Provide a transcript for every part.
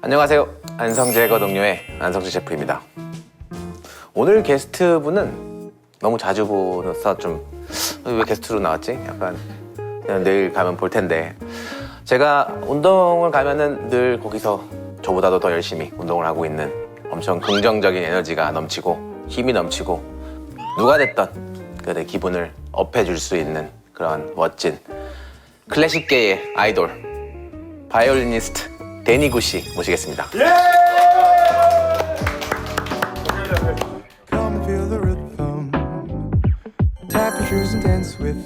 안녕하세요. 안성재거 동료의 안성재 셰프입니다. 오늘 게스트분은 너무 자주 보셔서 좀 왜 게스트로 나왔지? 약간 그냥 내일 가면 볼 텐데 제가 운동을 가면은 늘 거기서 저보다도 더 열심히 운동을 하고 있는 엄청 긍정적인 에너지가 넘치고 힘이 넘치고 누가 됐던 그의 기분을 업해줄 수 있는 그런 멋진 클래식계의 아이돌 바이올리니스트 데니 구씨 모시겠습니다. Come and feel the rhythm. Tap your shoes and dance with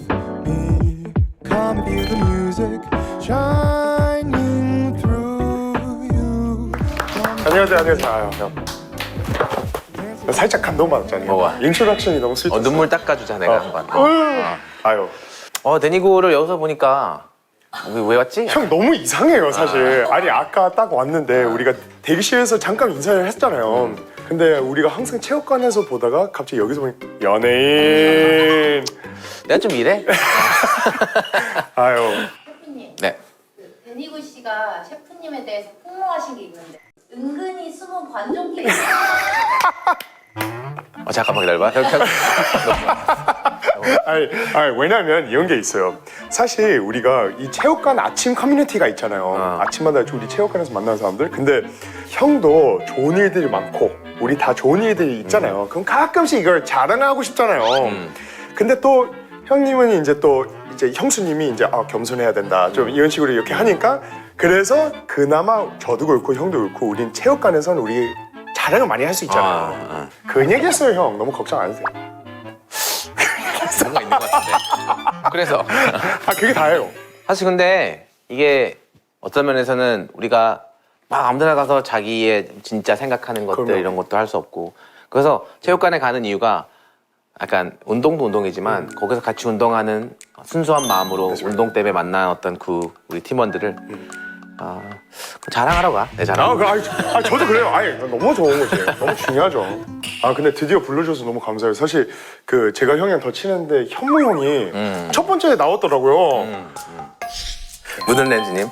me. Come and feel the music shining through you. 안녕하세요. 아유, 형. 살짝 감동받았잖아요. 뭐가? 인트로덕션이 너무 스윗했어. 눈물 닦아주자 내가 한번. 아유, 데니구를 여기서 보니까 왜 왔지? 형 너무 이상해요, 사실. 아니, 아까 딱 왔는데 우리가 대기실에서 잠깐 인사를 했잖아요. 근데 우리가 항상 체육관에서 보다가 갑자기 여기서 보니 연예인. 내가 좀 이래? 아유, 셰프님, 네. 데니구 씨가 셰프님에 대해서 폭로하신 게 있는데 은근히 숨은 관종게 있어요. 잠깐만 기다려봐. 아니, 왜냐면 이런 게 있어요. 사실 우리가 이 체육관 아침 커뮤니티가 있잖아요. 아침마다 우리 체육관에서 만나는 사람들. 근데 형도 좋은 일들이 많고 우리 다 좋은 일들이 있잖아요. 그럼 가끔씩 이걸 자랑하고 싶잖아요. 근데 또 형님은 이제 형수님이 이제 겸손해야 된다. 좀 이런 식으로 이렇게 하니까 그래서 그나마 저도 그렇고 형도 그렇고 우린 체육관에서는 우리 자랑을 많이 할 수 있잖아요. 그 얘기했어요, 형. 너무 걱정 안 해도 돼요. 뭔가 있는 것 같은데. 그래서 그게 다예요. 사실 근데 이게 어떤 면에서는 우리가 막 아무데나 가서 자기의 진짜 생각하는 것들 그럼요. 이런 것도 할 수 없고 그래서 체육관에 가는 이유가 약간 운동도 운동이지만 거기서 같이 운동하는 순수한 마음으로 운동 때문에 만난 어떤 우리 팀원들을 자랑하러 가. 내 자랑. 저도 그래요. 너무 좋은 거지. 너무 중요하죠. 근데 드디어 불러줘서 너무 감사해요. 사실 제가 형이랑 더 친한데 현무 형이 첫 번째에 나왔더라고요. 무든 렌즈님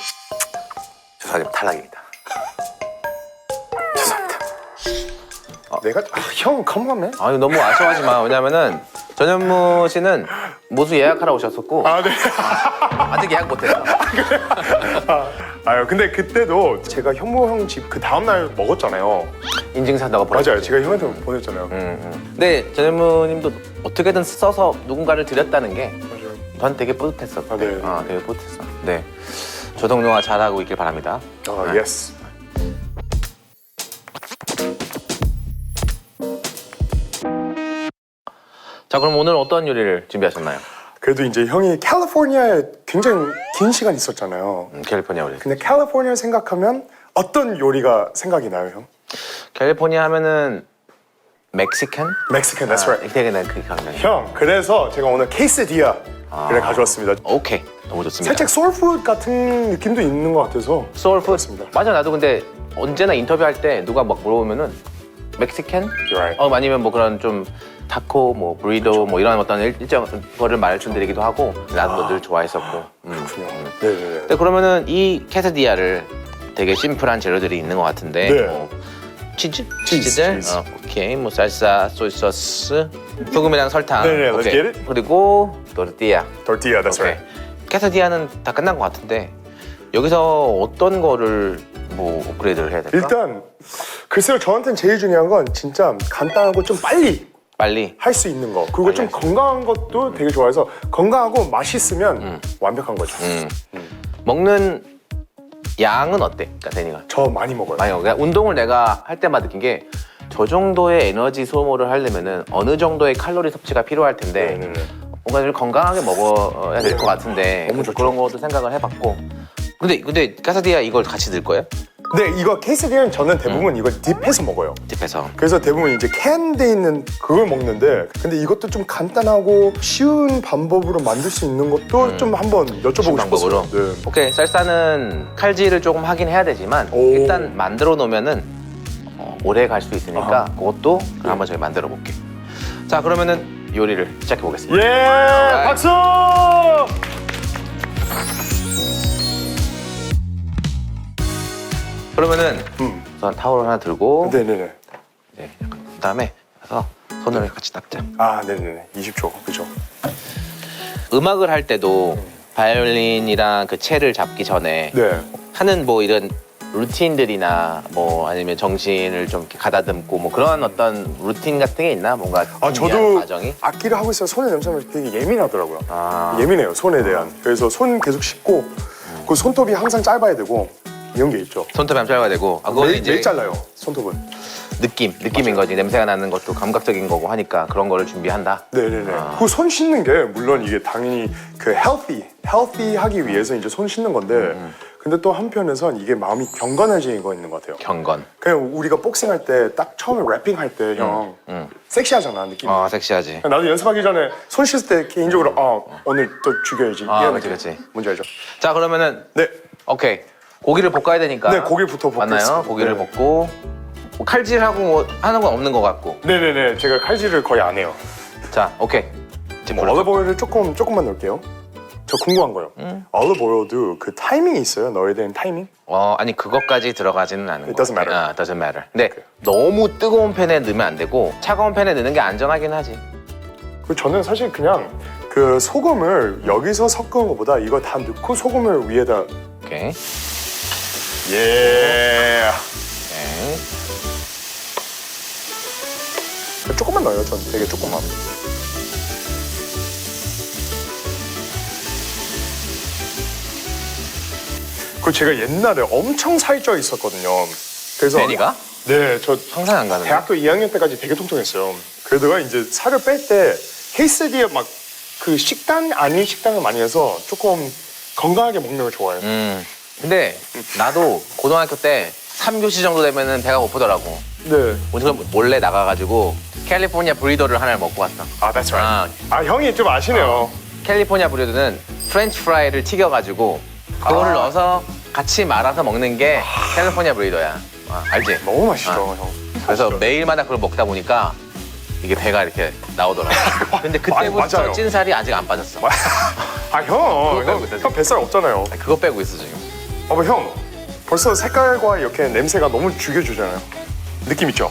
죄송합니다. 탈락입니다. 죄송합니다. 형 컴컴해? 아니 너무 아쉬워하지 마. 왜냐면은 전현무 씨는 모두 예약하러 오셨었고 네. 아직 예약 못했어. 근데 그때도 제가 현무 형 집 그 다음날 먹었잖아요. 인증샷 너가 보냈지. 맞아요. 제가 형한테 보냈잖아요. 근데 전현무님도 어떻게든 써서 누군가를 드렸다는 게 맞아요. 전 되게 뿌듯했어. 네. 되게 뿌듯했어. 네. 조동료가 잘하고 있길 바랍니다. 예스. 자, 그럼 오늘 어떤 요리를 준비하셨나요? 그래도 이제 형이 캘리포니아에 굉장히 긴 시간 있었잖아요. 캘리포니아 요리. 근데 캘리포니아 생각하면 어떤 요리가 생각이 나요, 형? 캘리포니아 하면은 멕시칸? 멕시칸, that's right. 되게 난 그게 생각나요. 형, 그래서 제가 오늘 케이스디아를 가져왔습니다. 오케이. 너무 좋습니다. 살짝 소울푸드 같은 느낌도 있는 것 같아서 소울푸드. 그렇습니다. 맞아, 나도 근데 언제나 인터뷰할 때 누가 막 물어보면은 멕시칸? You're right. 아니면 뭐 그런 좀 타코, 뭐 브리도, 뭐 이런 어떤 일정 거를 말씀드리기도 하고 나도 늘 좋아했었고. 그렇군요. 네네네. 근데 그러면은 이 캐사디아를 되게 심플한 재료들이 있는 것 같은데 네. 뭐 치즈들, 치즈. 오케이, 뭐 살사, 소이 소스, 소금이랑 설탕, 네네, let's 오케이. get it. 그리고 토르띠아. tortilla, that's 오케이. right. 캐사디아는 다 끝난 것 같은데 여기서 어떤 거를 뭐 업그레이드를 해야 될까? 일단 글쎄요, 저한테는 제일 중요한 건 진짜 간단하고 좀 빨리 빨리. 할 수 있는 거. 그리고 빨리 좀 할 수 건강한 것도 되게 좋아해서 건강하고 맛있으면 완벽한 거죠. 먹는 양은 어때? 그러니까 데니가 저 많이 먹어요. 많이 먹어. 그러니까 운동을 내가 할 때마다 느낀 게 저 정도의 에너지 소모를 하려면은 어느 정도의 칼로리 섭취가 필요할 텐데 네네네. 뭔가 좀 건강하게 먹어야 될 것 같은데 너무 좋죠. 그런 것도 생각을 해봤고 근데 까사디아 이걸 같이 넣을 거예요? 네, 이거 케이스디아는 저는 대부분 이거 딥해서 먹어요. 딥해서 그래서 대부분 이제 캔돼 있는 그걸 먹는데 근데 이것도 좀 간단하고 쉬운 방법으로 만들 수 있는 것도 좀 한번 여쭤보고 방법으로. 싶었어요. 네. 오케이, 쌀쌀은 칼질을 조금 하긴 해야 되지만 오. 일단 만들어 놓으면은 오래 갈 수 있으니까 그것도 한번 저희 만들어 볼게요. 자, 그러면은 요리를 시작해 보겠습니다. 예, 박수! 그러면은 우선 타월 하나 들고 네네네. 네, 그다음에 그래서 손을 같이 닦자. 아 네네네. 20초 그죠. 음악을 할 때도 바이올린이랑 그 채를 잡기 전에 네. 하는 뭐 이런 루틴들이나 뭐 아니면 정신을 좀 이렇게 가다듬고 뭐 그런 어떤 루틴 같은 게 있나? 뭔가 아 준비하는 저도 과정이? 악기를 하고 있어서 손에 냄새 나면 되게 예민하더라고요. 아. 예민해요 손에 대한. 그래서 손 계속 씻고 그 손톱이 항상 짧아야 되고 이런 게 있죠. 손톱이 안 짧아야 되고 그거는 매일, 이제 매일 잘라요 손톱은. 느낌인 거지. 냄새가 나는 것도 감각적인 거고 하니까 그런 거를 준비한다. 네네네. 아. 그 손 씻는 게 물론 이게 당연히 그 healthy 하기 위해서 이제 손 씻는 건데 근데 또 한편에선 이게 마음이 경건해지는 거 있는 것 같아요. 경건. 그냥 우리가 복싱할 때 딱 처음에 래핑할 때 형 섹시하잖아 느낌이. 아 섹시하지. 나도 연습하기 전에 손 씻을 때 개인적으로 오늘 또 죽여야지. 아, 이런 그치, 느낌. 그치. 뭔지 알죠? 자 그러면은 네. 오케이 고기를 볶아야 되니까. 네, 고기부터 맞나요? 볶겠습니다. 고기를 네. 볶고 뭐 칼질하고 뭐 하는 건 없는 것 같고. 네네네. 제가 칼질을 거의 안 해요. 자 오케이. 지금 불러. 올리브 오일을 조금만 넣을게요. 저 궁금한 거요. 올리브 오일도 그 타이밍이 있어요? 넣어야 되는 타이밍? 아니 그것까지 들어가지는 않은 It 거 doesn't matter. It doesn't matter. 근데 너무 뜨거운 팬에 넣으면 안 되고 차가운 팬에 넣는 게 안전하긴 하지. 그 저는 사실 그냥 그 소금을 여기서 섞은 것보다 이거 다 넣고 소금을 위에다 오케이. 예. 오케이. 조금만 넣어요. 전 되게 조금만. 그 제가 옛날에 엄청 살쪄 있었거든요. 그래서 팬이가? 네, 저 상상 안 가는데. 대학교 2학년 때까지 되게 통통했어요. 그러다가 이제 살을 뺄 때 헬스디에 막 그 식단 아닌 식단을 많이 해서 조금 건강하게 먹는 걸 좋아해요. 근데 나도 고등학교 때 3교시 정도 되면은 배가 고프더라고. 네. 오늘 몰래 나가가지고 캘리포니아 브리더를 하나를 먹고 왔어. 아, that's right. 아, 형이 좀 아시네요. 캘리포니아 브리더는 프렌치 프라이를 튀겨가지고 그거를 넣어서 같이 말아서 먹는 게 캘리포니아 브리더야. 알지? 너무 맛있죠, 아. 형. 그래서 매일마다 그걸 먹다 보니까 이게 배가 이렇게 나오더라고. 근데 그때부터 맞아요. 찐살이 아직 안 빠졌어. 형 뱃살 없잖아요. 그거 빼고 있어 지금. 형, 벌써 색깔과 이렇게 냄새가 너무 죽여주잖아요. 느낌 있죠?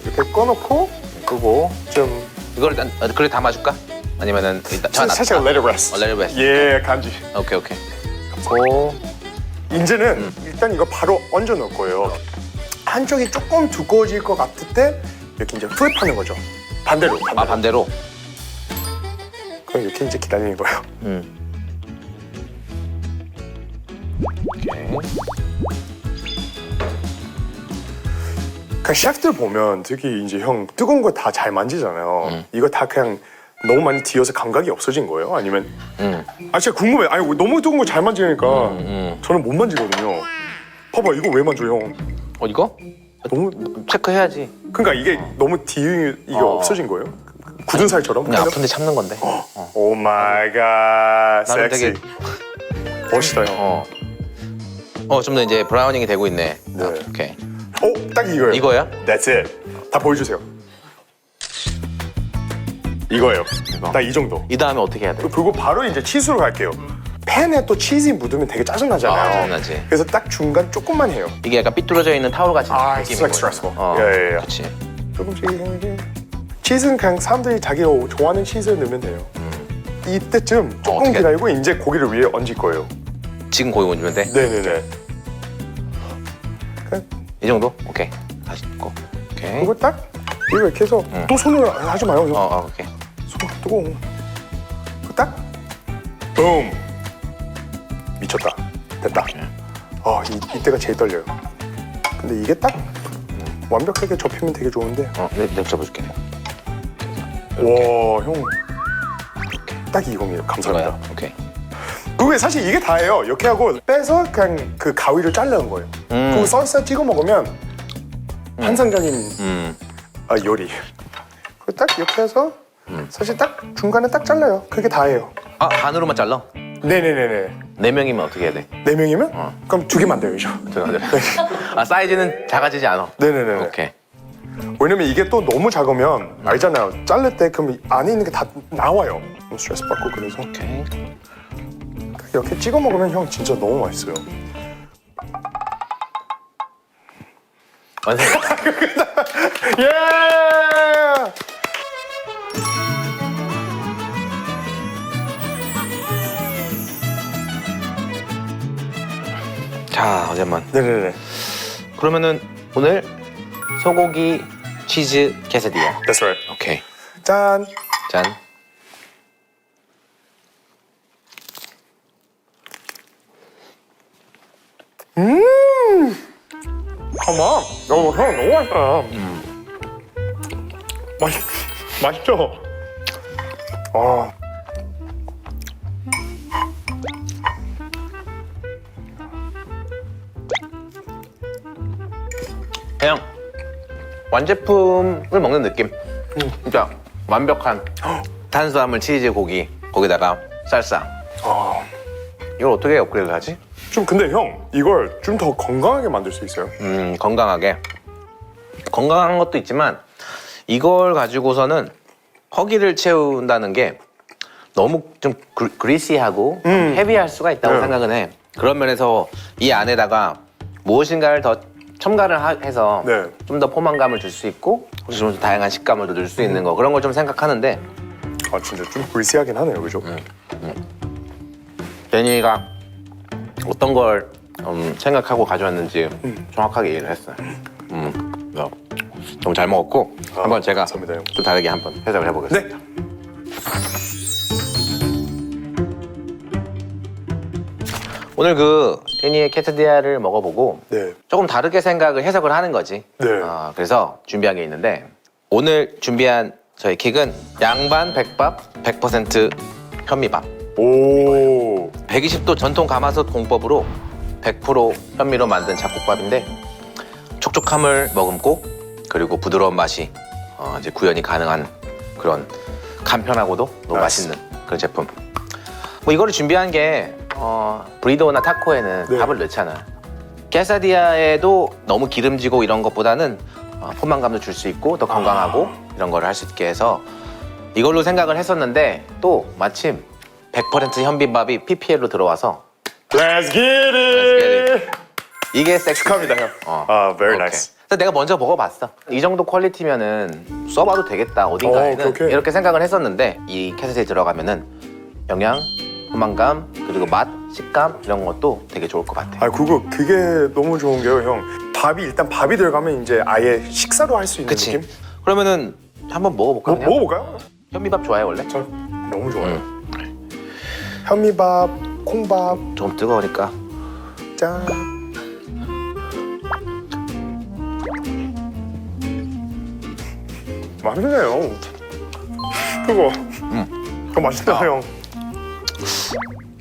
이렇게 꺼놓고 그거 좀 이걸 일단 그래 담아줄까? 아니면은 일단 살짝 let it rest. let it rest. 예, 간지. 오케이. 고 이제는 일단 이거 바로 얹어 놓을 거예요. 한쪽이 조금 두꺼워질 것 같을 때 이렇게 이제 플립하는 거죠. 반대로. 반대로. 그럼 이렇게 이제 기다리는 거예요. 오케이. 그냥 셰프들 보면 되게 이제 형 뜨거운 거 다 잘 만지잖아요. 이거 다 그냥 너무 많이 뒤어서 감각이 없어진 거예요? 아니면 진짜 궁금해. 아니 너무 뜨거운 거 잘 만지니까 저는 못 만지거든요. 봐봐 이거 왜 만져 형? 이거? 너무 체크해야지. 그러니까 이게 너무 뒤에 이게 없어진 거예요? 굳은 살처럼? 그냥 아픈데 참는 건데. 오 마이 갓 나는 섹시. 되게 멋있다 형. 좀 더 이제 브라우닝이 되고 있네. 네. 오케이. 딱 이거예요. 이거야? That's it. 다 보여주세요. 이거예요. 이거. 딱 이 정도. 이 다음에 어떻게 해야 돼? 그리고 바로 이제 치즈로 갈게요. 팬에 또 치즈 묻으면 되게 짜증나잖아요. 짜증나지. 그래서 딱 중간 조금만 해요. 이게 약간 삐뚤어져 있는 타올 같은 it's 느낌인 like 거야. stressful. 어, 예. 그렇지. 조금씩 이렇게. 치즈는 그냥 사람들이 자기가 좋아하는 치즈를 넣으면 돼요. 이때쯤 조금 어떻게 기다리고 이제 고기를 위에 얹을 거예요. 지금 고기 얹으면 돼? 네네네. 이 정도? 오케이. 다시 고. 오케이. 그리고 딱 이거 이렇게 해서 또 손을 하지 마요. 형. 오케이. 손 뜨거워. 딱. 붐. 미쳤다. 됐다. 이때가 제일 떨려요. 근데 이게 딱 완벽하게 접히면 되게 좋은데. 내가 접어줄게. 와, 형. 딱 이겁니다. 감사합니다. 이거야? 오케이. 그게 사실 이게 다예요. 이렇게 하고 빼서 그냥 그 가위를 자르는 거예요. 그리고 소스 찍어 먹으면 환상적인 요리. 그리고 딱 이렇게 해서 사실 딱 중간에 딱 잘라요. 그게 다예요. 반으로만 잘라? 네네네네. 4명이면 어떻게 해야 돼? 4명이면? 그럼 2개만 돼요죠. 사이즈는 작아지지 않아? 네네네. 오케이. 왜냐면 이게 또 너무 작으면 알잖아요. 자를 때 그럼 안에 있는 게 다 나와요. 스트레스 받고 그래서 오케이. 이렇게 찍어 먹으면 형 진짜 너무 맛있어요. 완성했다. 예! 자, 잠깐만. 네네네. 그러면은 오늘 소고기 치즈 quesadilla. That's right. 오케이. 짠. 짠. 어머, 형 너무 맛있다. 맛있죠? 아. 그냥 완제품을 먹는 느낌. 진짜 완벽한 탄수화물 치즈 고기 거기다가 쌀싸. 아. 이걸 어떻게 업그레이드 하지? 좀 근데 형 이걸 좀 더 건강하게 만들 수 있어요? 건강하게. 건강한 것도 있지만 이걸 가지고서는 허기를 채운다는 게 너무 좀 그리시하고 헤비할 수가 있다고 네. 생각은 해. 그런 면에서 이 안에다가 무엇인가를 더 첨가를 해서 네. 좀 더 포만감을 줄 수 있고 혹시 좀 더 다양한 식감을 줄 수 있는 거 그런 걸 좀 생각하는데 아 진짜 좀 그리시하긴 하네요, 그죠? 제니가 어떤 걸 생각하고 가져왔는지 정확하게 이해를 했어요. 너무 잘 먹었고 한번 제가 감사합니다, 형. 좀 다르게 한번 해석을 해보겠습니다. 네. 오늘 그 데니의 케트디아를 먹어보고 네. 조금 다르게 생각을 해석을 하는 거지. 네. 그래서 준비한 게 있는데 오늘 준비한 저희 킥은 양반 백밥 100% 현미밥. 오. 120도 전통 가마솥 공법으로 100% 현미로 만든 잡곡밥인데 촉촉함을 머금고 그리고 부드러운 맛이 이제 구현이 가능한 그런 간편하고도 너무 나이스. 맛있는 그런 제품. 뭐 이거를 준비한 게 브리도나 타코에는 네. 밥을 넣잖아. 게사디아에도 너무 기름지고 이런 것보다는 포만감도 줄 수 있고 더 건강하고 이런 거를 할 수 있게 해서 이걸로 생각을 했었는데 또 마침 100% 현빈밥이 PPL로 들어와서 Let's get Let's get it. 이게 섹시. 축하합니다, 형. 아, very nice. 그래서 내가 먼저 먹어봤어. 이 정도 퀄리티면은 써봐도 되겠다 어딘가에는 오케이. 이렇게 생각을 했었는데 이 캐셋에 들어가면은 영양, 포만감 그리고 맛, 식감 이런 것도 되게 좋을 것 같아. 아, 그게 너무 좋은 게요, 형. 일단 밥이 들어가면 이제 아예 식사로 할 수 있는 그치? 느낌? 그러면은 한번 먹어볼까? 그냥? 먹어볼까요? 현미밥 좋아해 원래? 저 너무 좋아요. 현미밥, 콩밥, 좀 뜨거우니까. 짠. 맛있네요. 그거. 그거 맛있다, 형.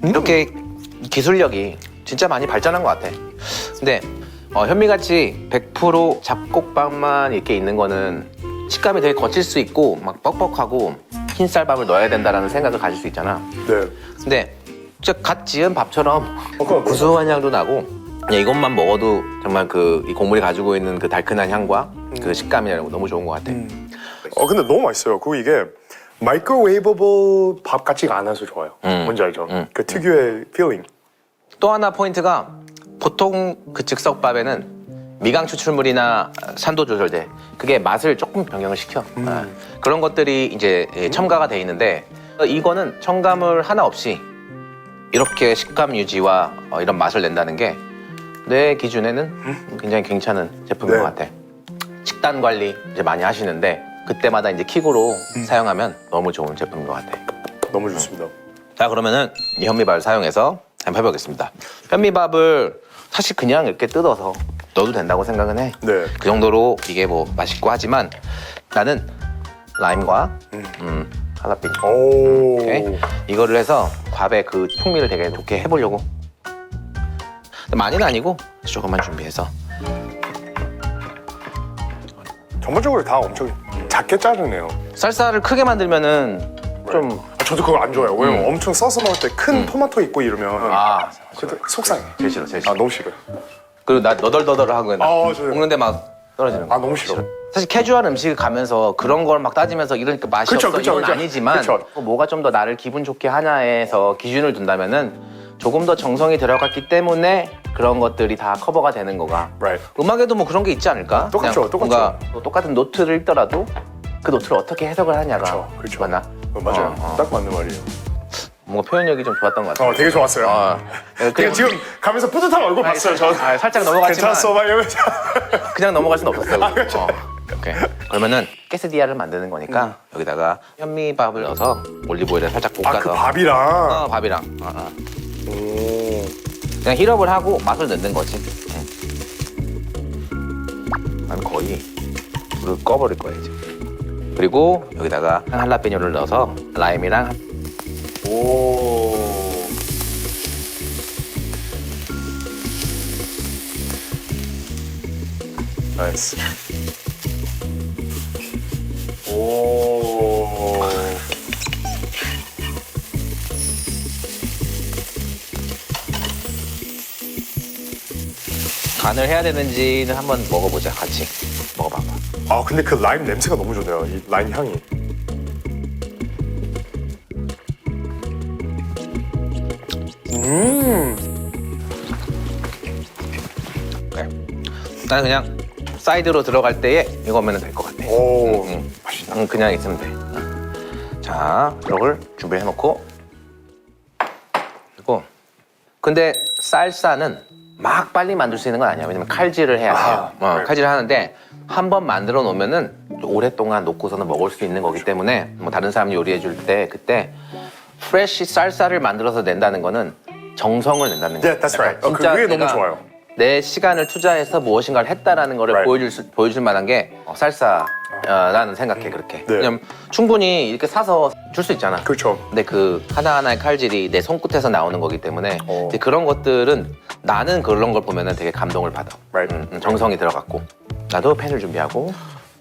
이렇게 기술력이 진짜 많이 발전한 것 같아. 근데 현미같이 100% 잡곡밥만 이렇게 있는 거는 식감이 되게 거칠 수 있고 막 뻑뻑하고 흰 쌀밥을 넣어야 된다라는 생각을 가질 수 있잖아. 네. 근데 진짜 갓 지은 밥처럼 그거 구수한 향도 나고 그냥 이것만 먹어도 정말 이 곡물이 가지고 있는 그 달큰한 향과 그 식감이라고 너무 좋은 것 같아. 근데 너무 맛있어요. 그리고 이게 마이크로웨이버블 밥 같지가 않아서 좋아요. 뭔지 알죠? 그 특유의 feeling. 또 하나 포인트가 보통 그 즉석밥에는 미강 추출물이나 산도 조절제 그게 맛을 조금 변경을 시켜. 그런 것들이 이제 첨가가 돼 있는데 이거는 첨가물 하나 없이 이렇게 식감 유지와 이런 맛을 낸다는 게 내 기준에는 굉장히 괜찮은 제품인 네. 것 같아. 식단 관리 이제 많이 하시는데 그때마다 이제 킥으로 사용하면 너무 좋은 제품인 것 같아. 너무 좋습니다. 자 그러면은 이 현미밥을 사용해서 한번 해보겠습니다. 현미밥을 사실 그냥 이렇게 뜯어서 넣어도 된다고 생각은 해. 네. 그 정도로 이게 뭐 맛있고 하지만 나는 라임과 할라피뇨 오. 오케이? 이거를 해서 밥에 그 풍미를 되게 좋게 해보려고. 많이는 아니고 조금만 준비해서. 전반적으로 다 엄청 작게 자르네요. 쌀쌀을 크게 만들면은 좀 저도 그거 안 좋아해요. 왜냐면 엄청 써서 먹을 때 큰 토마토 있고 이러면 그때 속상해. 제일 싫어 제일 싫어. 너무 싫어요. 그리고 나 너덜너덜하고 저요. 먹는데 막 떨어지는 거. 너무 싫어. 사실 캐주얼 음식을 가면서 그런 걸 막 따지면서 이러니까 맛이 그쵸, 없어 그쵸, 이건 그쵸. 아니지만 그쵸. 뭐가 좀 더 나를 기분 좋게 하냐에서 기준을 둔다면은 조금 더 정성이 들어갔기 때문에 그런 것들이 다 커버가 되는 거가. Right. 음악에도 뭐 그런 게 있지 않을까? 똑같죠, 그냥 똑같죠. 뭔가 뭐 똑같은 노트를 읽더라도 그 노트를 어떻게 해석을 하냐가 그렇죠. 맞나? 맞아요. 어. 딱 맞는 말이에요. 뭔가 표현력이 좀 좋았던 것 같아요. 되게 좋았어요. 그냥 되게 지금 가면서 뿌듯한 얼굴 봤어요. 저 살짝 넘어갔지만 괜찮았어 막 이러면서. 그냥 넘어갈 수는 없었어요. 그렇죠. 오케이. 그러면은 깨스디아를 만드는 거니까 여기다가 현미밥을 넣어서 올리브오일에 살짝 볶아서 그 밥이랑. 밥이랑 오. 그냥 힐업을 하고 맛을 넣는 거지. 난 거의 불을 꺼버릴 거야 이제. 그리고 여기다가 한 할라피뇨를 넣어서 라임이랑 오. 나이스. 오. 간을 해야 되는지는 한번 먹어보자. 같이 먹어봐봐. 아 근데 그 라임 냄새가 너무 좋네요. 이 라임 향이. 그래. 나는 그냥 사이드로 들어갈 때에 이거면 될 것 같아. 오. 맛있다. 그냥 있으면 돼. 자, 이걸 준비해놓고 그리고 근데 쌀사는 막 빨리 만들 수 있는 건 아니야. 왜냐면 칼질을 해야 해요. 그래. 칼질을 하는데 한 번 만들어 놓으면은 오랫동안 놓고서는 먹을 수 있는 거기 때문에 뭐 다른 사람이 요리해 줄 때 그때 프레쉬 쌀사를 만들어서 낸다는 거는 정성을 낸다는 거야. Yeah, that's right. 진짜 그게 너무 내가 좋아요. 내 시간을 투자해서 무엇인가를 했다라는 거를 Right. 보여줄 만한 게 쌀사라는 생각해 그렇게. 네. 왜냐면 충분히 이렇게 사서 줄 수 있잖아. 그렇죠. 근데 그 하나하나의 칼질이 내 손끝에서 나오는 거기 때문에 어. 이제 그런 것들은 나는 그런 걸 보면은 되게 감동을 받아. Right. 정성이 들어갔고 나도 팬을 준비하고.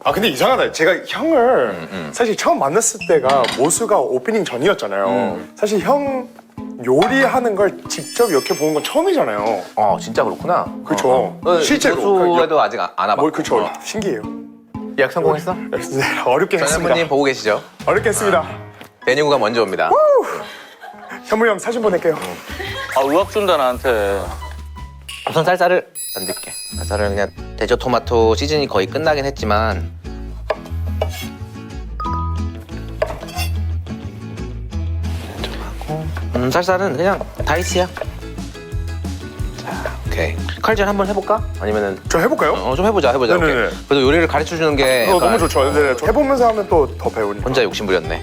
아 근데 이상하다. 제가 형을 사실 처음 만났을 때가 모수가 오프닝 전이었잖아요. 사실 형 요리하는 걸 직접 이렇게 보는 건 처음이잖아요. 진짜 그렇구나. 그쵸. 실제로. 실제로 아직 안 와봤고. 뭐 그쵸. 신기해요. 예약 성공했어? 네, 어렵게 했습니다. 전현무님 보고 계시죠? 어렵게 했습니다. 베니구가 먼저 옵니다. 현무 형 사진 보낼게요. 아 의학 준다 나한테. 우선 쌀쌀을 만들게. 쌀쌀을 그냥 데저 토마토 시즌이 거의 끝나긴 했지만 좀 하고 쌀쌀은 그냥 다이스야. 자, 오케이. 칼질 한번 해볼까? 아니면은 저 해볼까요? 좀 해보자. 네네네. 오케이. 그래도 요리를 가르쳐 주는 게 약간 너무 좋죠. 네, 해보면서 하면 또 더 배우니까. 혼자 욕심 부렸네.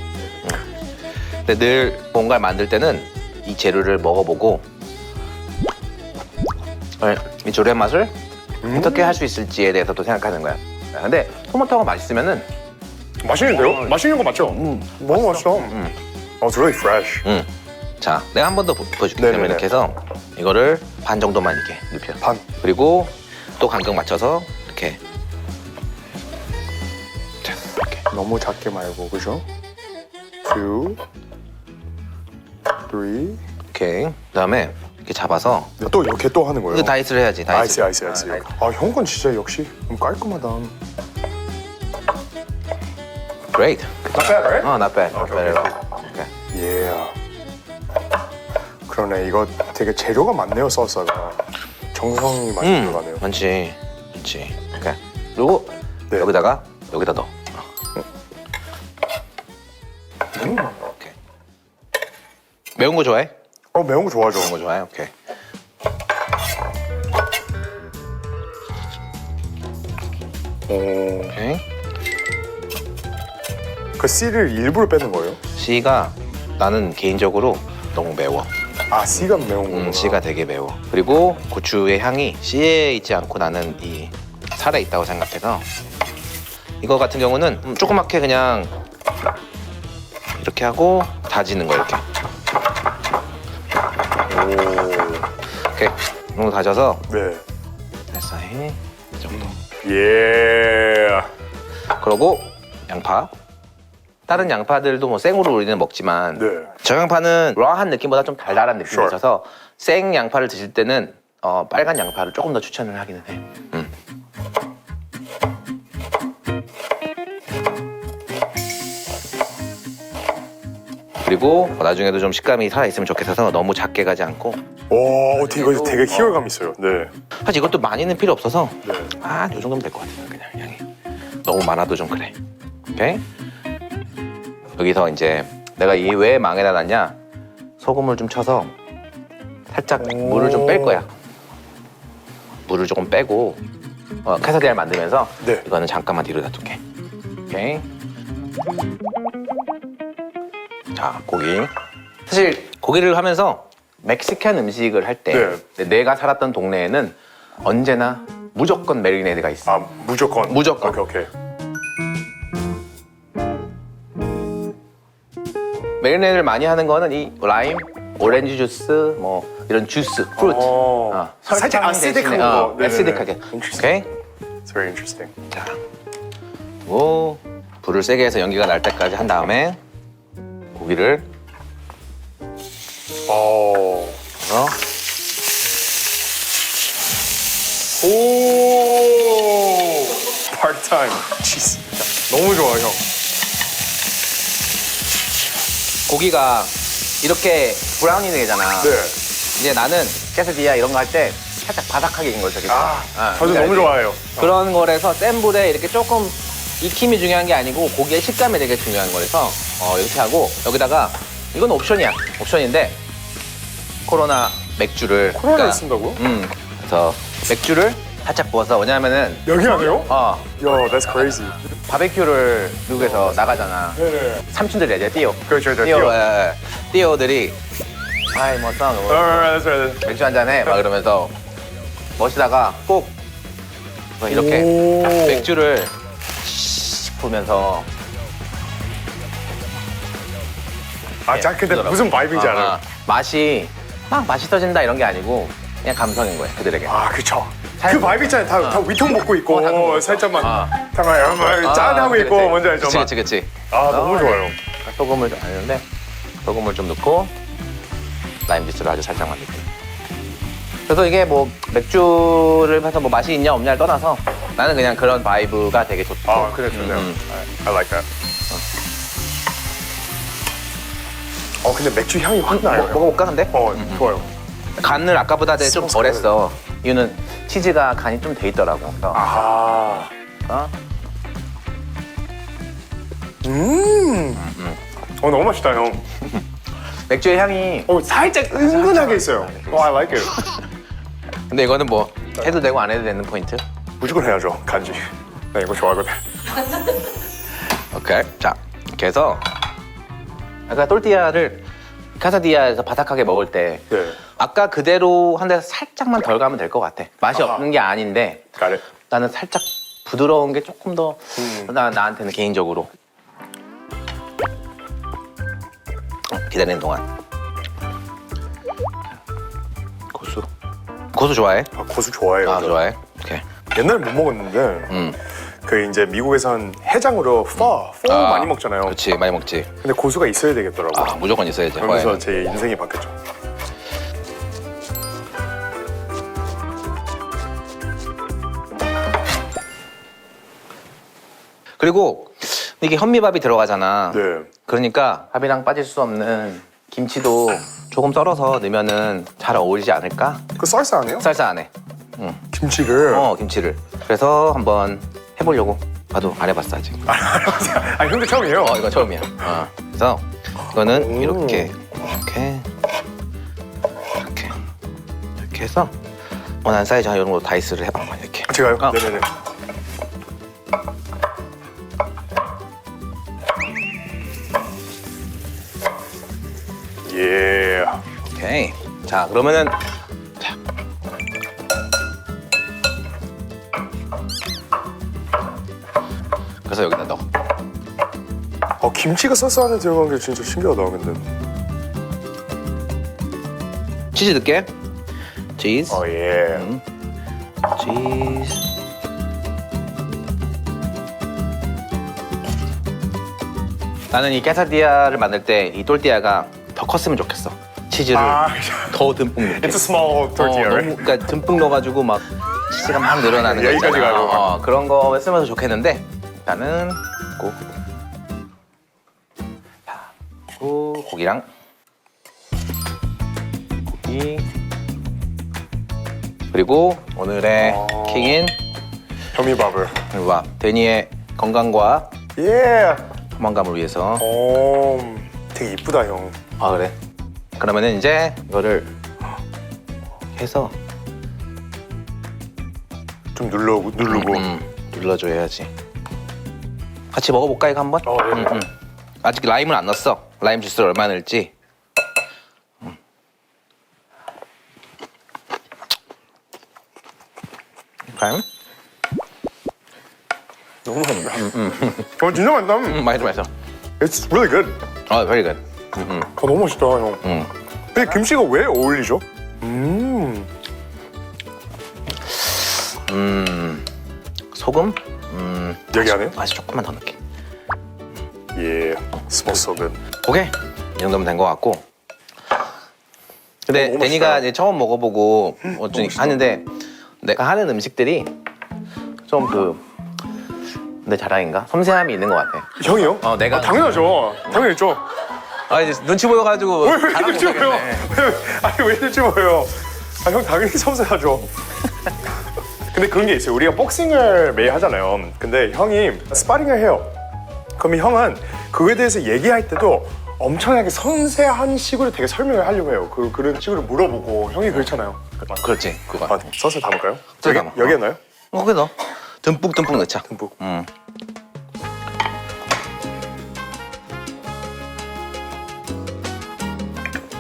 근데 늘 뭔가를 만들 때는 이 재료를 먹어보고 이 조리의 맛을 어떻게 할 수 있을지에 대해서 또 생각하는 거야. 근데 토마토가 맛있으면은 맛있는데요? 맛있는 거 맞죠? 너무 맛있어. It's really fresh. 자, 내가 한 번 더 보여줄게. 네네네. 그러면 이렇게 해서 이거를 반 정도만 이렇게 눕혀. 반. 그리고 또 간격 맞춰서 이렇게. 자, 이렇게. 너무 작게 말고 그죠? 2, 3. 오케이. 그다음에 이렇게 잡아서 또 이렇게 또 하는 거예요? 이거 다이스를 해야지. 다이스. 아이스. 아, 형 건 진짜 역시 너무 깔끔하다. Great. Not bad, right? Not bad. Not Okay, bad. okay. 오케이. Yeah. 그러네. 이거 되게 재료가 많네요, 소스가. 정성이 많이 들어가네요. 많지. 오케이. 그리고 네. 여기다 넣어. 오케이. 매운 거 좋아해? 매운 거 좋아하죠. 매운 거 좋아해? 오케이. 오케이. 그 씨를 일부러 빼는 거예요? 씨가 나는 개인적으로 너무 매워. 아, 씨가 매운 거구나. 씨가 되게 매워. 그리고 고추의 향이 씨에 있지 않고 나는 이 살에 있다고 생각해서 이거 같은 경우는 조그맣게 그냥 이렇게 하고 다지는 거 이렇게. 오케이. 이 정도 다져서 네. 쌀쌀히 이 정도. 예. 그러고 양파. 다른 양파들도 뭐 생으로 우리는 먹지만 네. 저 양파는 라한 느낌보다 좀 달달한 느낌이 Sure. 있어서 생 양파를 드실 때는 빨간 양파를 조금 더 추천을 하기는 해. 그리고 나중에도 좀 식감이 살아있으면 좋겠어서 너무 작게 가지 않고. 오, 이거 되게 희열감 있어요. 네. 사실 이것도 많이는 필요 없어서 네. 요 정도면 될 것 같아요. 그냥 양이 너무 많아도 좀 그래. 오케이. 여기서 이제 내가 이 왜 망에다 놨냐, 소금을 좀 쳐서 살짝 물을 좀 뺄 거야. 물을 조금 빼고 카사디아를 만들면서 네. 이거는 잠깐만 뒤로 놔둘게. 오케이. 자, 고기. 사실 고기를 하면서 멕시칸 음식을 할 때 네. 내가 살았던 동네에는 언제나 무조건 메리네이드가 있어. 아, 무조건. 무조건. 오케이. 메리네이드를 많이 하는 거는 이 라임, 오렌지 주스, 뭐 이런 주스, 프루트. 살짝 아시딕한 거. 네네네. 애시딕하게. 오케이. It's very interesting. 자, 그리고 불을 세게 해서 연기가 날 때까지 한 다음에 고기를 오. 넣어. 오. Part-time. 치즈. 너무 좋아, 형. 고기가 이렇게 브라운이 되잖아. 네. 이제 나는 깨스디아 이런 거 할 때 살짝 바삭하게 익은 걸 되게 좋아해. 저도 너무 좋아해요. 그런 거라서 센 불에 이렇게 조금 익힘이 중요한 게 아니고 고기의 식감이 되게 중요한 거라서 이렇게 하고 여기다가 이건 옵션이야. 옵션인데 코로나 맥주를 코로나를 쓴다고요? 그래서 맥주를 살짝 부어서 왜냐면은 여기 안에요? 야, that's crazy. 바베큐를 미국에서 나가잖아. 네네. 삼촌들이 이제 띠오. 그렇죠, 띠오. 띠오들이 아이 뭐 써. That's right. 맥주 한 잔해 막 이러면서 멋있다가 꼭 이렇게 오. 맥주를 씩 부으면서 자, 근데 무슨 바이브인지 알아요? 맛이 막 맛있어진다 이런 게 아니고 그냥 감성인 거예요 그들에게. 그쵸. 그 바이브 있잖아요. 다 위통 먹고 있고, 다 먹고 살짝만, 아. 짠하고 있고, 그렇지. 뭔지 알죠? 그치. 너무 좋아요. 소금을 좀 하는데 소금을 좀 넣고 라임 주스를 아주 살짝만 넣고. 그래서 이게 뭐 맥주를 해서 뭐 맛이 있냐 없냐를 떠나서 나는 그냥 그런 바이브가 되게 좋고. 그래, 좋네요. I like that. 근데 맥주 향이 확 나요. 먹어볼까 근데? 좋아요. 간을 아까보다 좀 덜했어. 이유는 치즈가 간이 좀 돼 있더라고. 그래서 너무 맛있다, 형. 맥주의 향이. 살짝 은근하게 있어요. I like it. 근데 이거는 뭐 해도 되고 안 해도 되는 포인트. 무조건 해야죠, 간지. 나 이거 좋아하거든. 오케이. 자, 이렇게 해서 아까 또르띠아를 카사디아에서 바삭하게 먹을 때 네. 아까 그대로 한 데서 살짝만 덜 가면 될 것 같아. 맛이 없는 게 아닌데 Got it. 나는 살짝 부드러운 게 조금 더 나한테는 개인적으로. 기다리는 동안 고수 좋아해? 고수 좋아해요. 좋아해? 오케이. 옛날에 못 먹었는데, 그 이제 미국에선 해장으로 포 많이 먹잖아요. 그렇지, 많이 먹지. 근데 고수가 있어야 되겠더라고. 무조건 있어야지. 그러면서 허에는. 제 인생이 바뀌었죠. 그리고 이게 현미밥이 들어가잖아. 네. 그러니까 밥이랑 빠질 수 없는 김치도 조금 썰어서 넣으면은 잘 어울리지 않을까? 그 쌀쌀 아니에요? 쌀쌀 안 해. 김치를. 김치를. 그래서 한번 해보려고. 나도 안 해봤어 아직. 형도 처음이에요. 이거 처음이야. 그래서 이거는 이렇게 해서 원하는 사이즈 이런 거 다이스를 해봐. 이렇게. 제가요? 네네네. 예. 오케이. 자, 그러면은 자. 그래서 여기다 넣어. 김치가 소스 안에 들어간 게 진짜 신기하다, 근데. 치즈 넣을게. 치즈. 예. 치즈. 나는 이 깨사디아를 만들 때 이 또르띠아가 더 컸으면 좋겠어. 치즈를 더 듬뿍 넣게. It's a small tortilla, right? 그러니까 듬뿍 넣어가지고 막 치즈가 막 늘어나는 거 여기까지 있잖아. 가고. 그런 거 쓰면서 좋겠는데 나는 꼭 그리고 고기랑 고기 그리고 오늘의 킥인 현미밥을. 와 데니의 건강과 예. 포만감을 위해서. 오, 되게 이쁘다 형. 아 그래? 그러면은 이제 이거를 해서 좀 누르고. 눌러줘야지. 같이 먹어볼까 이거 한번? 네. 아직 라임을 안 넣었어. 라임 주스를 얼마나 넣을지. 라임? 너무 맛있다. 진짜 맛있다. 맛있어 맛있어. It's really good. very good. 너무 맛있다 형. 근데 김치가 왜 어울리죠? 소금? 여기 안에? 맛이 조금만 더 넣게. 예. smells so good. 오케이 이 정도면 된 것 같고. 근데 너무 데니가 맛있다. 이제 처음 먹어보고 좀 하는데 내가 하는 음식들이 좀 내 자랑인가? 섬세함이 있는 것 같아. 형이요? 내가 당연하죠. 당연했죠. 아 이제 눈치 보여가지고 왜 잘하고 눈치 보여? 있겠네. 아니 왜 눈치 보여요? 형 당연히 섬세하죠. 근데 그런 게 있어요. 우리가 복싱을 매일 하잖아요. 근데 형이 스파링을 해요. 그럼 형은 그거에 대해서 얘기할 때도 엄청나게 섬세한 식으로 되게 설명을 하려고 해요. 그런 식으로 물어보고 형이 그렇잖아요. 그렇지 그거. 소스 담을까요? 소스 담아. 여기 넣어요? 그래 넣어. 듬뿍 넣자. 듬뿍.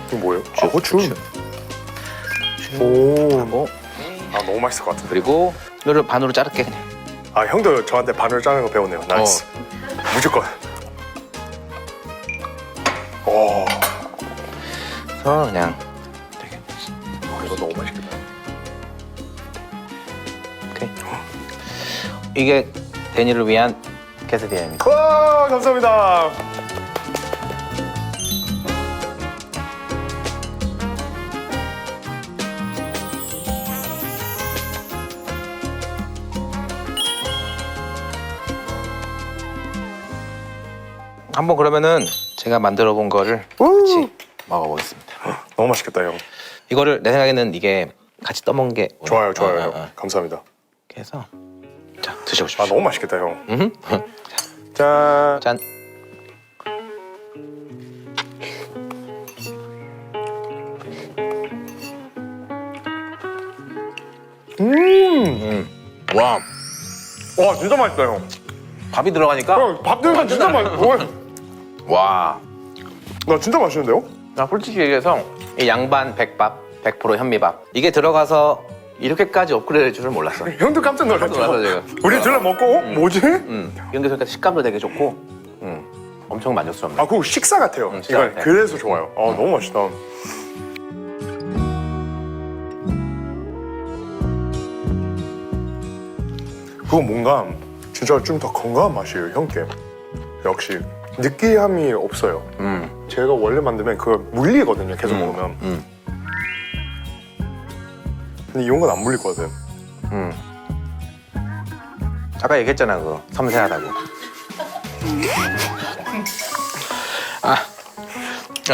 이거 뭐예요? 고추. 오. 하고 너무 맛있을 것 같은데. 그리고 이거를 반으로 자를게 그냥. 형도 저한테 반을 자르는 거 배웠네요. 나이스. 무조건. 오. 그래서 그냥 이거 너무 맛있겠다. 오케이. 이게 데니를 위한 quesadill입니다. 와, 감사합니다. 한번 그러면은 제가 만들어 본 거를 같이 먹어보겠습니다. 너무 맛있겠다, 형. 이거를 내 생각에는 이게 같이 떠먹는 게 좋아요, 좋아요, 어, 형. 어, 어. 감사합니다. 이렇게 해서 자 드셔보십시오. 너무 맛있겠다, 형. 음. 짠. 짠. 와 와, 진짜 맛있다, 형. 밥이 들어가니까 형, 밥 들으면 진짜 맛있어. 와. 나 진짜 맛있는데요? 나 솔직히 얘기해서 이 양반 백밥 100% 현미밥 이게 들어가서 이렇게까지 업그레이드 될 줄은 몰랐어. 형도 깜짝 놀랐죠? 놀랐어, 지금. 우리 둘러 먹고, 뭐지? 이런 게 그러니까 식감도 되게 좋고 엄청 만족스럽네. 그거 식사 같아요. 식사 이건 같아요. 그래서 좋아요. 너무 맛있다. 그거 뭔가 진짜 좀 더 건강한 맛이에요, 형께. 역시 느끼함이 없어요. 제가 원래 만들면 그거 물리거든요, 계속 먹으면. 근데 이런 건 안 물릴 것 같아요. 아까 얘기했잖아 그거 섬세하다고.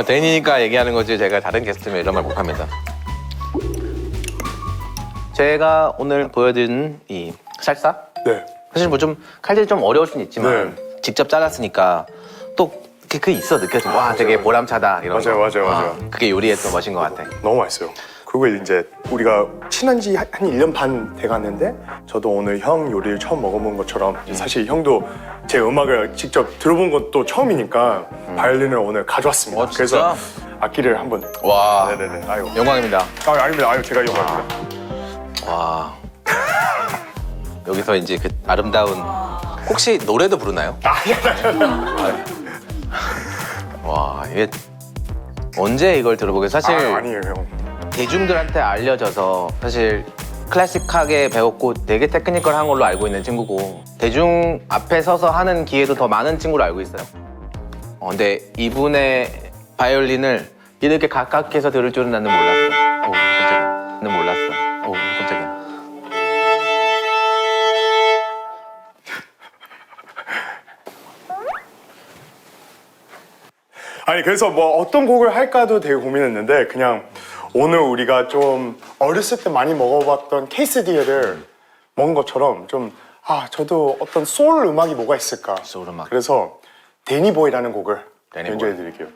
데니니까 얘기하는 거지 제가 다른 게스트면 이런 말 못합니다. 제가 오늘 보여드린 이 살사 네. 사실 뭐 좀 칼질이 좀 어려울 수는 있지만 직접 잘랐으니까 또 그게 있어 느껴져. 와 되게 보람차다 이런 맞아요, 거. 맞아요, 맞아요. 그게 요리의 또 멋인 것 같아. 너무 맛있어요. 그걸 이제 우리가 친한 지 한 1년 반 돼가는데 저도 오늘 형 요리를 처음 먹어본 것처럼 사실 형도 제 음악을 직접 들어본 것도 처음이니까 바이올린을 오늘 가져왔습니다. 진짜? 그래서 악기를 한번. 와 네네네. 아유. 영광입니다. 아닙니다. 아유 제가 영광입니다. 와 여기서 이제 그 아름다운 혹시 노래도 부르나요? 와 이게 언제 이걸 들어보게 사실 아니에요 형. 대중들한테 알려져서 사실 클래식하게 배웠고 되게 테크니컬한 걸로 알고 있는 친구고 대중 앞에 서서 하는 기회도 더 많은 친구로 알고 있어요. 근데 이분의 바이올린을 이렇게 가깝게서 들을 줄은 나는 몰랐어. 오 깜짝이야. 나는 몰랐어. 오 깜짝이야. 아니 그래서 뭐 어떤 곡을 할까도 되게 고민했는데 그냥 오늘 우리가 좀 어렸을 때 많이 먹어봤던 케이스디에를 먹은 것처럼 좀 저도 어떤 소울 음악이 뭐가 있을까. 소울 음악. 그래서 데니보이라는 곡을 데니 보이. 연주해드릴게요.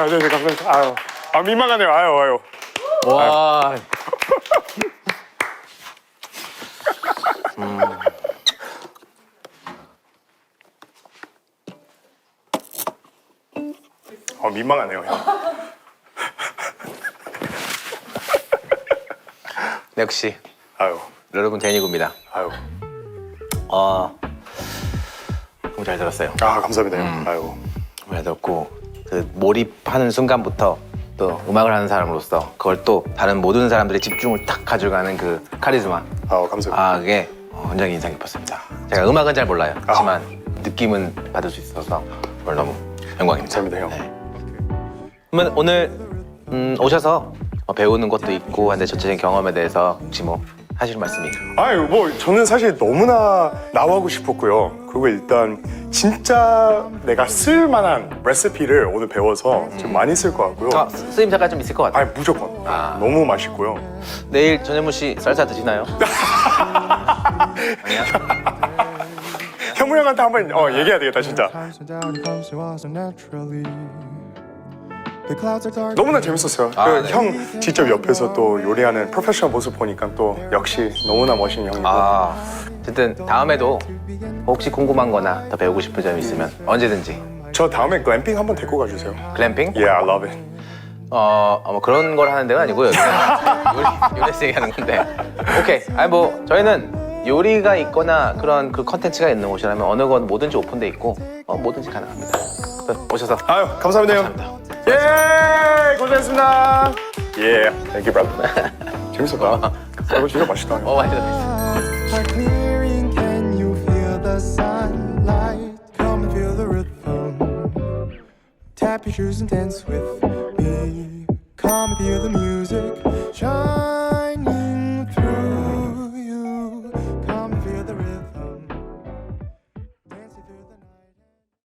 네, 감사합니다. 민망하네요. 아유. 와. 민망하네요, 형. 역시 아유. 여러분 데니고입니다. 아유. 너무 잘 들었어요. 감사합니다, 형. 아유. 너무 잘 들었고 그 몰입하는 순간부터 또 음악을 하는 사람으로서 그걸 또 다른 모든 사람들의 집중을 딱 가져가는 그 카리스마. 감사합니다. 그게 굉장히 인상 깊었습니다. 제가 음악은 잘 몰라요. 하지만 느낌은 받을 수 있어서 오늘 너무 영광입니다. 감사합니다, 형. 네. 그러면 오늘 오셔서 배우는 것도 있고 한데 전체적인 경험에 대해서 혹시 뭐 하실 말씀이? 저는 사실 너무나 나오고 싶었고요. 그리고 일단 진짜 내가 쓸 만한 레시피를 오늘 배워서 좀 많이 쓸 것 같고요. 쓰임새가 좀 있을 것 같아요. 무조건. 너무 맛있고요. 내일 전현무 씨 쌀쌀 드시나요? 아니야? 현무 형한테 한번 얘기해야 되겠다, 진짜. Times when doubt comes to us naturally. The clouds are dark. 너무나 재밌었어요. 네. 형 직접 옆에서 또 요리하는 프로페셔널 모습 보니까 또 역시 너무나 멋있는 형이고. 어쨌든 다음에도 혹시 궁금한 거나 더 배우고 싶은 점이 있으면 언제든지. 저 다음에 글램핑 한번 데리고 가주세요. 글램핑? Yeah, I love it. 뭐 그런 걸 하는 데가 아니고요. 요리에서 얘기하는 건데. 오케이. 저희는 요리가 있거나 그런 그 컨텐츠가 있는 곳이라면 어느 건 뭐든지 오픈돼 있고 뭐든지 가능합니다. 오셔서 감사합니다, 형. 예, 고생했습니다. 예, thank you, brother. 재밌었다. 이거 진짜 맛있다. 맛있어. Are clearing, can you feel the sunlight? Come and feel the rhythm. Tap your shoes and dance with